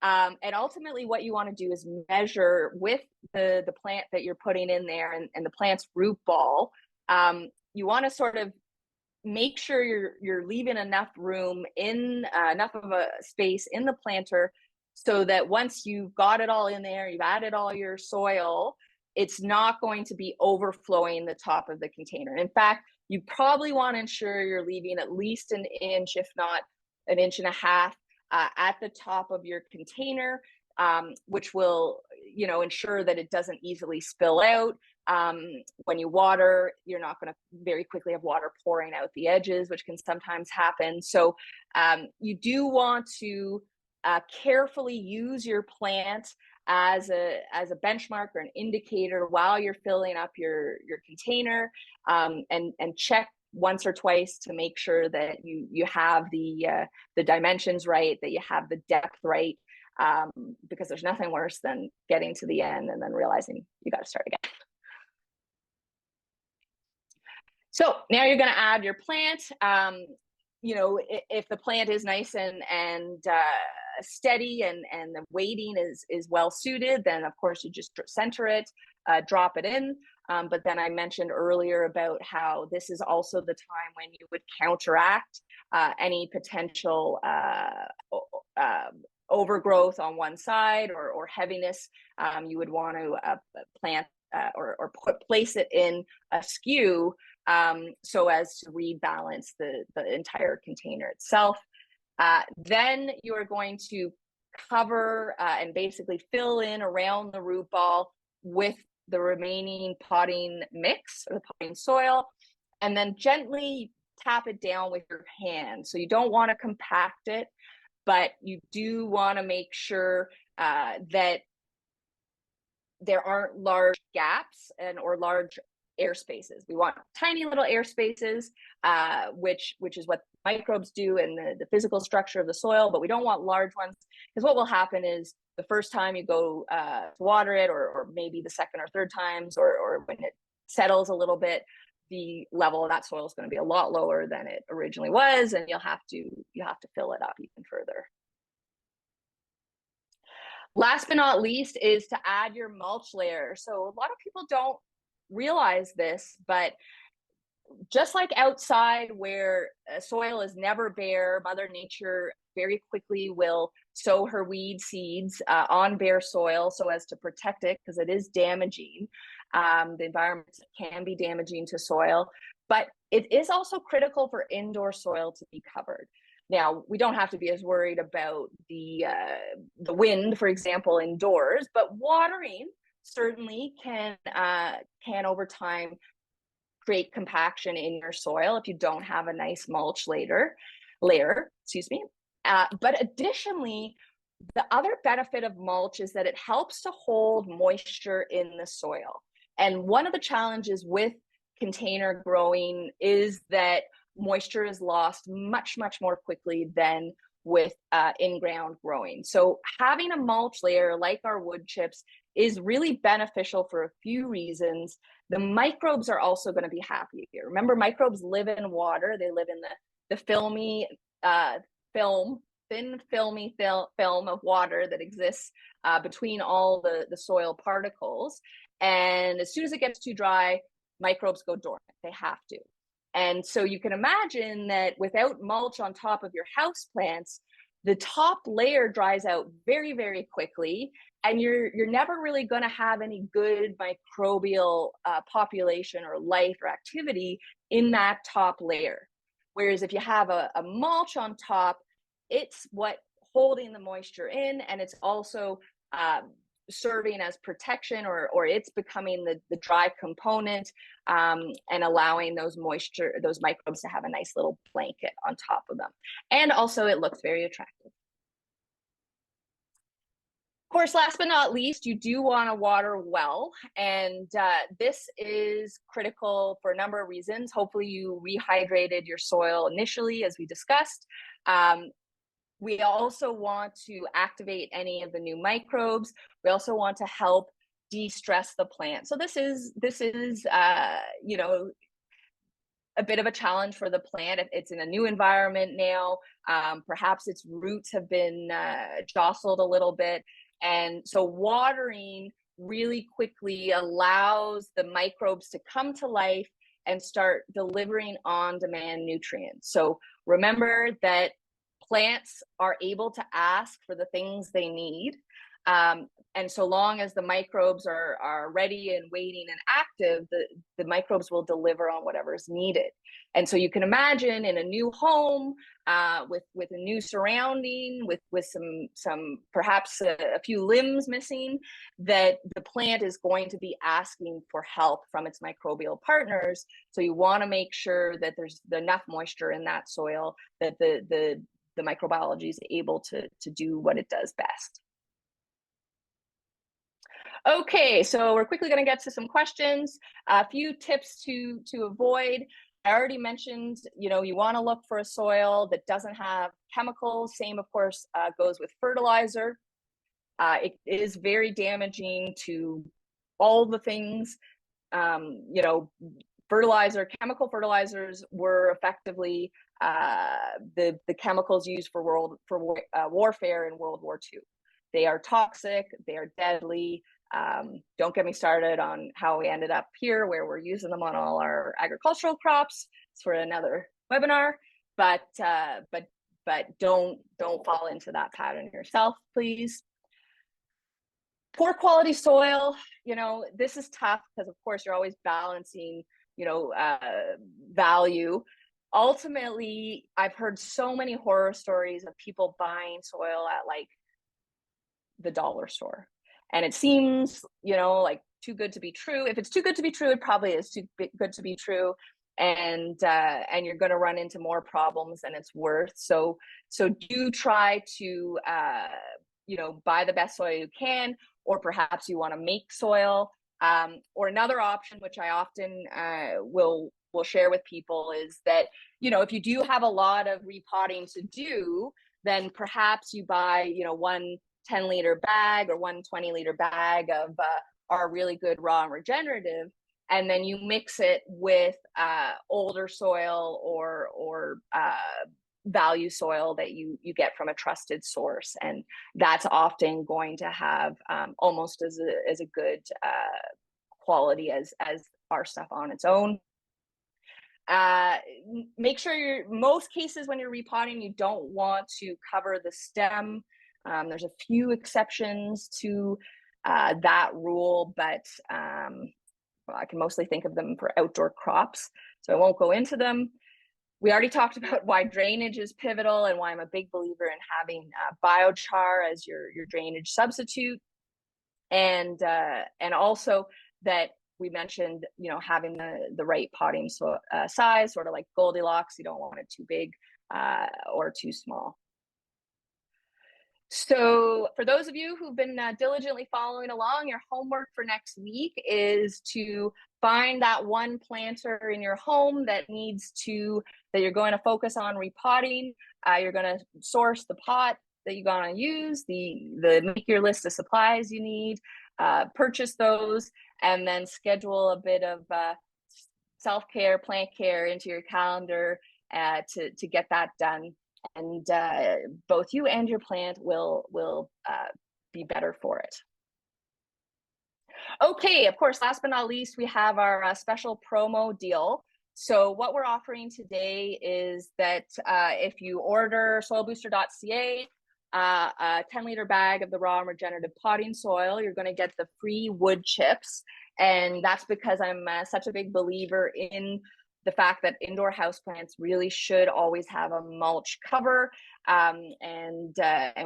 A: And ultimately what you want to do is measure with the plant that you're putting in there and the plant's root ball. You want to sort of make sure you're leaving enough room enough of a space in the planter, so that once you've got it all in there, you've added all your soil, it's not going to be overflowing the top of the container. In fact, you probably want to ensure you're leaving at least an inch, if not an inch and a half, at the top of your container, which will, ensure that it doesn't easily spill out. When you water, you're not going to very quickly have water pouring out the edges, which can sometimes happen. So you do want to carefully use your plant as a benchmark or an indicator while you're filling up your container, and check once or twice to make sure that you have the dimensions right, that you have the depth right, because there's nothing worse than getting to the end and then realizing you got to start again. So now you're going to add your plant. If the plant is nice and steady and the weighting is well suited, then of course you just center it, drop it in. But then I mentioned earlier about how this is also the time when you would counteract any potential overgrowth on one side or heaviness. You would want to plant or place it in askew, so as to rebalance the entire container itself. Then you are going to cover and basically fill in around the root ball with the remaining potting mix or the potting soil, and then gently tap it down with your hand. So you don't want to compact it, but you do want to make sure that there aren't large gaps or large air spaces. We want tiny little air spaces, which is what microbes do in the physical structure of the soil, but we don't want large ones, because what will happen is the first time you go to water it, or maybe the second or third times, or when it settles a little bit, the level of that soil is going to be a lot lower than it originally was, and you'll have to fill it up even further. Last but not least is to add your mulch layer. So a lot of people don't realize this, but just like outside where soil is never bare, Mother Nature very quickly will sow her weed seeds on bare soil so as to protect it, because it is damaging. The environment can be damaging to soil, but it is also critical for indoor soil to be covered. Now, we don't have to be as worried about the wind, for example, indoors, but watering certainly can over time create compaction in your soil if you don't have a nice mulch layer, excuse me. But additionally, the other benefit of mulch is that it helps to hold moisture in the soil. And one of the challenges with container growing is that moisture is lost much, much more quickly than with in-ground growing. So having a mulch layer like our wood chips is really beneficial for a few reasons. The microbes are also going to be happier. Remember, microbes live in water. They live in the filmy thin filmy film of water that exists between all the soil particles. And as soon as it gets too dry, microbes go dormant. They have to. And so you can imagine that without mulch on top of your house plants, the top layer dries out very, very quickly, and you're never really going to have any good microbial population or life or activity in that top layer. Whereas if you have a mulch on top, it's what holding the moisture in, and it's also serving as protection, or it's becoming the dry component and allowing those microbes to have a nice little blanket on top of them. And also it looks very attractive. Of course, last but not least, you do want to water well, and this is critical for a number of reasons. Hopefully you rehydrated your soil initially, as we discussed. We also want to activate any of the new microbes. We also want to help de-stress the plant. So this is you know, a bit of a challenge for the plant. It's in a new environment now. Perhaps its roots have been jostled a little bit. And so watering really quickly allows the microbes to come to life and start delivering on-demand nutrients. So remember that plants are able to ask for the things they need. And so long as the microbes are ready and waiting and active, the microbes will deliver on whatever is needed. And so you can imagine in a new home, with a new surrounding, with some perhaps a few limbs missing, that the plant is going to be asking for help from its microbial partners. So you want to make sure that there's enough moisture in that soil that the microbiology is able to do what it does best. Okay, so we're quickly going to get to some questions. A few tips to avoid. I already mentioned, you know, you want to look for a soil that doesn't have chemicals. Same, of course, goes with fertilizer. It is very damaging to all the things. You know, chemical fertilizers were effectively the chemicals used for warfare in World War II. They are toxic. They are deadly. Don't get me started on how we ended up here, where we're using them on all our agricultural crops. It's for another webinar. But don't fall into that pattern yourself, please. Poor quality soil, you know, this is tough because of course you're always balancing, you know, value. Ultimately, I've heard so many horror stories of people buying soil at like the dollar store. And it seems, you know, like too good to be true. If it's too good to be true, it probably is too good to be true. And you're going to run into more problems than it's worth. So do try to, you know, buy the best soil you can, or perhaps you want to make soil. Or another option, which I often will share with people, is that, you know, if you do have a lot of repotting to do, then perhaps you buy, you know, 1 10-liter bag or 1 20-liter bag of our really good raw and regenerative, and then you mix it with older soil or value soil that you get from a trusted source, and that's often going to have almost as a good quality as our stuff on its own. Make sure most cases when you're repotting, you don't want to cover the stem. There's a few exceptions to that rule, but well, I can mostly think of them for outdoor crops, so I won't go into them. We already talked about why drainage is pivotal and why I'm a big believer in having biochar as your drainage substitute, and also that we mentioned, you know, having the right potting size, sort of like Goldilocks. You don't want it too big or too small. So for those of you who've been diligently following along, your homework for next week is to find that one planter in your home that you're going to focus on repotting. You're going to source the pot that you're going to use, make your list of supplies you need, purchase those, and then schedule a bit of self-care, plant care into your calendar to get that done. And both you and your plant will be better for it. Okay, of course, last but not least, we have our special promo deal. So what we're offering today is that if you order soilbooster.ca, a 10-liter bag of the raw and regenerative potting soil, you're going to get the free wood chips. And that's because I'm such a big believer in the fact that indoor houseplants really should always have a mulch cover, and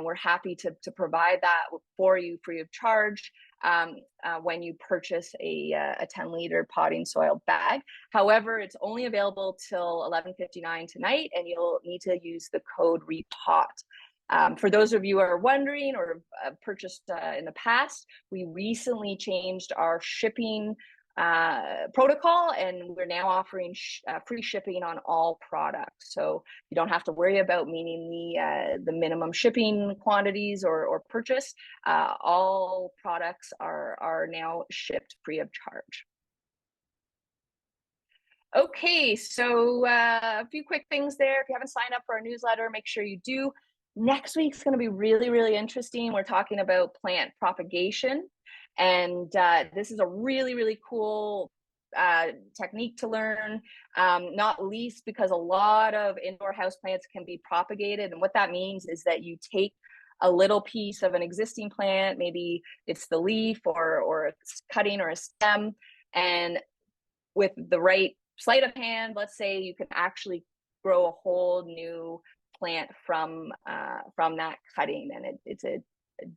A: we're happy to provide that for you free of charge when you purchase a 10-liter potting soil bag. However, it's only available till 11:59 tonight, and you'll need to use the code REPOT. For those of you who are wondering or purchased in the past, we recently changed our shipping protocol, and we're now offering free shipping on all products. So you don't have to worry about meeting the minimum shipping quantities or purchase. All products are now shipped free of charge. Okay, so a few quick things there. If you haven't signed up for our newsletter, make sure you do. Next week's going to be really, really interesting. We're talking about plant propagation. And this is a really, really cool technique to learn, not least because a lot of indoor houseplants can be propagated. And what that means is that you take a little piece of an existing plant, maybe it's the leaf or a cutting or a stem, and with the right sleight of hand, let's say, you can actually grow a whole new plant from that cutting, and it's an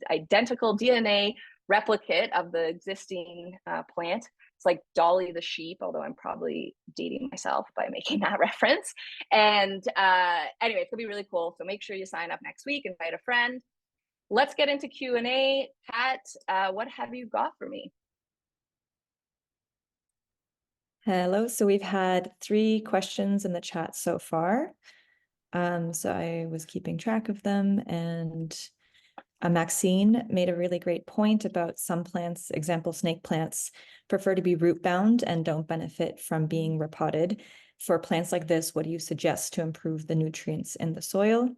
A: identical DNA replicate of the existing plant. It's like Dolly the sheep, although I'm probably dating myself by making that reference. And anyway, it's gonna be really cool. So make sure you sign up next week, invite a friend. Let's get into Q&A. Pat, what have you got for me?
C: Hello. So we've had 3 questions in the chat so far. So I was keeping track of them, and Maxine made a really great point about some plants, example snake plants, prefer to be root bound and don't benefit from being repotted. For plants like this, what do you suggest to improve the nutrients in the soil?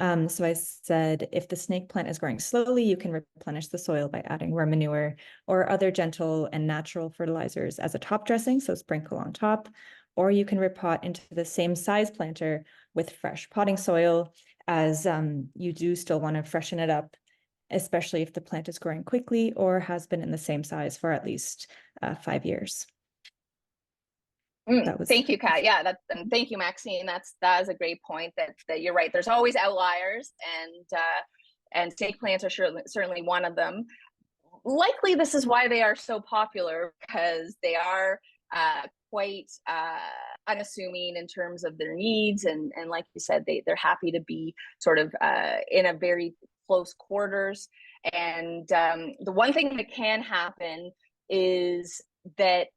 C: So I said, if the snake plant is growing slowly, you can replenish the soil by adding worm manure or other gentle and natural fertilizers as a top dressing, so sprinkle on top, or you can repot into the same size planter with fresh potting soil, as you do still want to freshen it up, especially if the plant is growing quickly or has been in the same size for at least 5 years.
A: Thank you, Kat. Yeah, and thank you, Maxine. That is a great point. That you're right. There's always outliers, and snake plants are certainly one of them. Likely, this is why they are so popular, because they are quite unassuming in terms of their needs, and like you said, they're happy to be sort of in a very close quarters. And the one thing that can happen is that,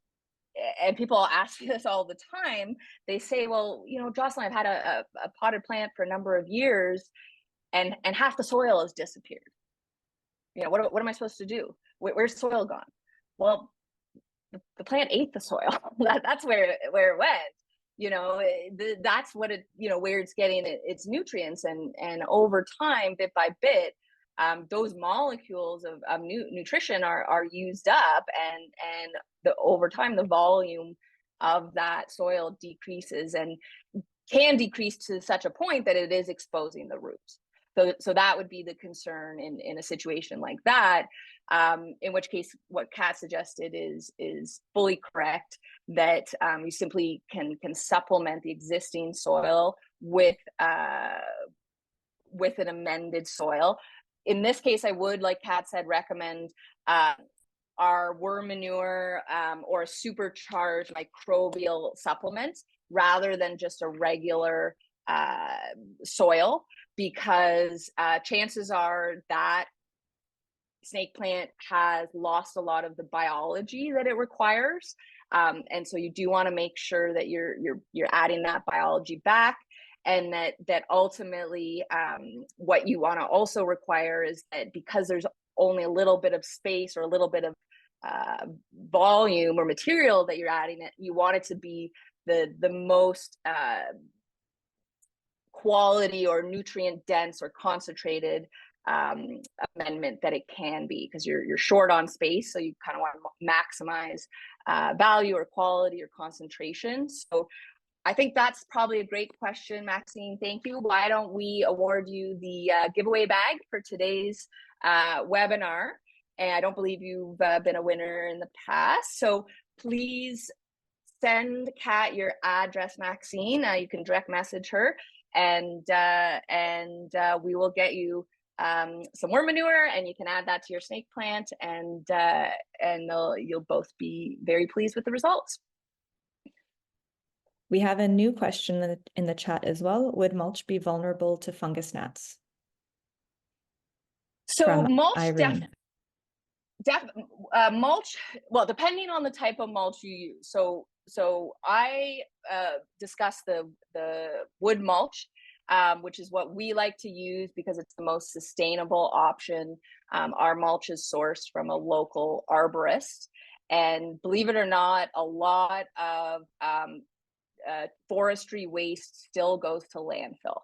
A: and people ask me this all the time, they say, well, you know, Jocelyn, I've had a potted plant for a number of years, and half the soil has disappeared. You know, what am I supposed to do? Where's soil gone? Well, the plant ate the soil. That's where it went. You know, that's what it, you know, where it's getting its nutrients, and over time, bit by bit, those molecules of nutrition are used up, and over time the volume of that soil decreases, and can decrease to such a point that it is exposing the roots. So that would be the concern in a situation like that. In which case, what Kat suggested is fully correct, that you simply can supplement the existing soil with an amended soil. In this case, I would, like Kat said, recommend our worm manure or a supercharged microbial supplement rather than just a regular soil, because chances are that snake plant has lost a lot of the biology that it requires, and so you do want to make sure that you're adding that biology back, and that ultimately what you want to also require is that, because there's only a little bit of space or a little bit of volume or material that you're adding, it, you want it to be the most quality or nutrient dense or concentrated amendment that it can be, because you're short on space, so you kind of want to maximize value or quality or concentration. So I think that's probably a great question, Maxine. Thank you. Why don't we award you the giveaway bag for today's webinar? And I don't believe you've been a winner in the past, so please send Kat your address, Maxine. You can direct message her, and we will get you some worm manure, and you can add that to your snake plant, and you'll both be very pleased with the results.
C: We have a new question in the chat as well. Would mulch be vulnerable to fungus gnats?
A: So
C: From
A: mulch,
C: Irene.
A: mulch, well, depending on the type of mulch you use. So I discussed the wood mulch, which is what we like to use because it's the most sustainable option. Our mulch is sourced from a local arborist, and believe it or not, a lot of forestry waste still goes to landfill.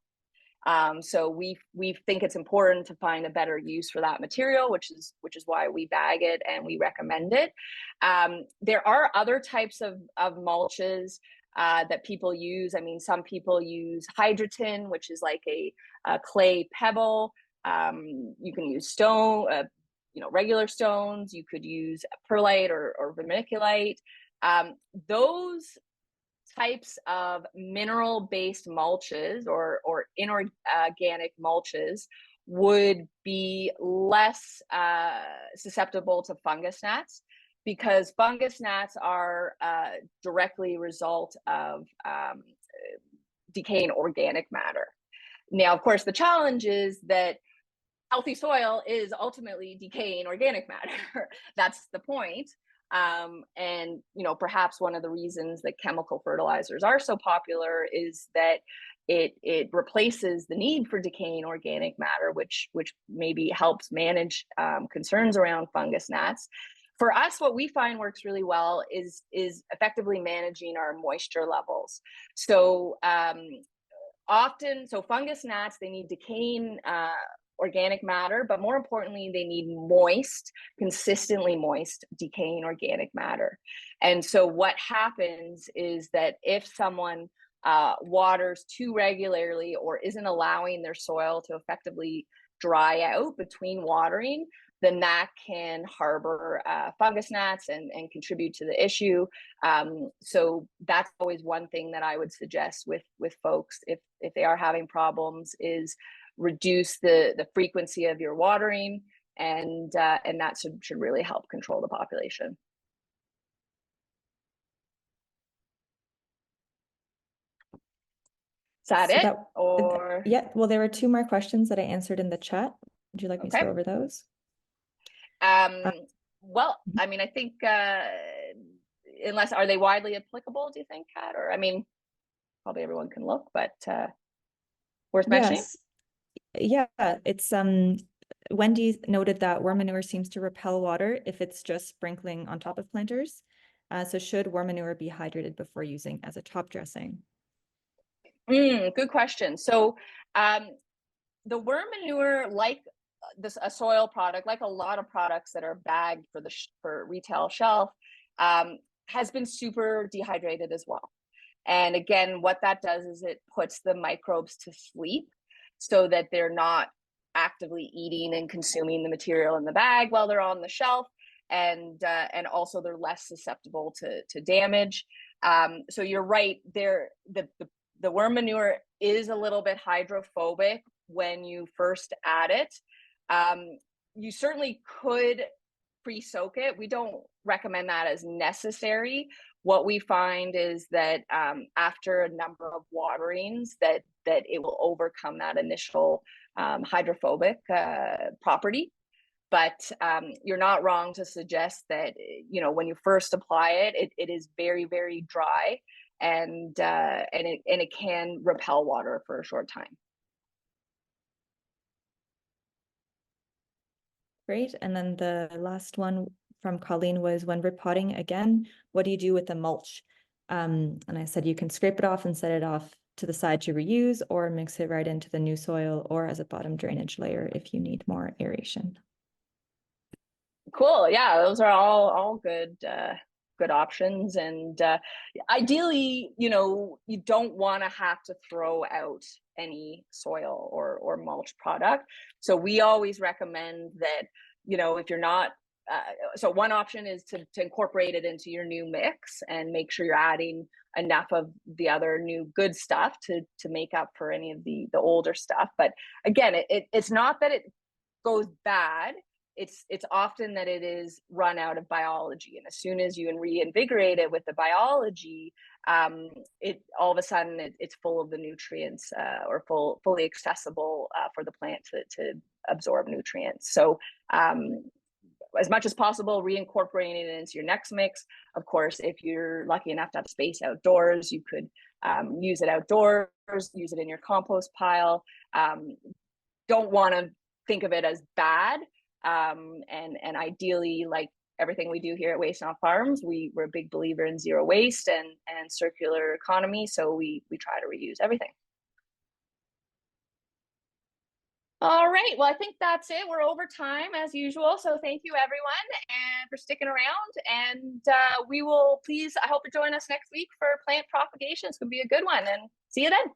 A: So we think it's important to find a better use for that material, which is why we bag it and we recommend it. There are other types of mulches that people use. I mean, some people use hydroton, which is like a clay pebble. You can use stone, regular stones. You could use perlite or vermiculite. Those types of mineral-based mulches or inorganic mulches would be less susceptible to fungus gnats, because fungus gnats are directly a result of decaying organic matter. Now, of course, the challenge is that healthy soil is ultimately decaying organic matter. That's the point. And perhaps one of the reasons that chemical fertilizers are so popular is that it replaces the need for decaying organic matter, which maybe helps manage concerns around fungus gnats. For us, what we find works really well is effectively managing our moisture levels. So fungus gnats, they need decaying organic matter, but more importantly, they need moist, consistently moist, decaying organic matter. And so what happens is that if someone waters too regularly or isn't allowing their soil to effectively dry out between watering, then that can harbor fungus gnats and contribute to the issue. So that's always one thing that I would suggest with folks if they are having problems, is reduce the frequency of your watering, and that should really help control the population. Is that it? Or
C: yeah, well, there were two more questions that I answered in the chat. Would you like me to go over those?
A: Well, I mean, I think unless, are they widely applicable, do you think, Kat? Or I mean, probably everyone can look, but worth mentioning.
C: Yes. Yeah, it's Wendy noted that worm manure seems to repel water if it's just sprinkling on top of planters. So should worm manure be hydrated before using as a top dressing?
A: Good question. So the worm manure, like a soil product, like a lot of products that are bagged for retail shelf, has been super dehydrated as well. And again, what that does is it puts the microbes to sleep, so that they're not actively eating and consuming the material in the bag while they're on the shelf, and also they're less susceptible to damage. So you're right, the worm manure is a little bit hydrophobic when you first add it. You certainly could pre-soak it. We don't recommend that as necessary. What we find is that after a number of waterings, that it will overcome that initial hydrophobic property. But you're not wrong to suggest that, you know, when you first apply it, it is very, very dry, and it can repel water for a short time.
C: Great. And then the last one from Colleen was, when repotting again, what do you do with the mulch? And I said you can scrape it off and set it off to the side to reuse, or mix it right into the new soil, or as a bottom drainage layer if you need more aeration.
A: Cool. Yeah, those are all good good options. And ideally, you know, you don't want to have to throw out any soil or mulch product. So we always recommend that, you know, if you're not so one option is to incorporate it into your new mix and make sure you're adding enough of the other new good stuff to make up for any of the older stuff. But again, it's not that it goes bad. It's often that it is run out of biology, and as soon as you reinvigorate it with the biology, it all of a sudden it's full of the nutrients, or fully accessible for the plant to absorb nutrients. So as much as possible, reincorporating it into your next mix. Of course, if you're lucky enough to have space outdoors, you could use it outdoors, use it in your compost pile. Don't want to think of it as bad. And ideally, like everything we do here at Waste Not Farms, we're a big believer in zero waste and circular economy. So we try to reuse everything. All right. Well, I think that's it. We're over time as usual. So thank you everyone and for sticking around. And we will I hope you join us next week for plant propagation. It's going to be a good one, and see you then.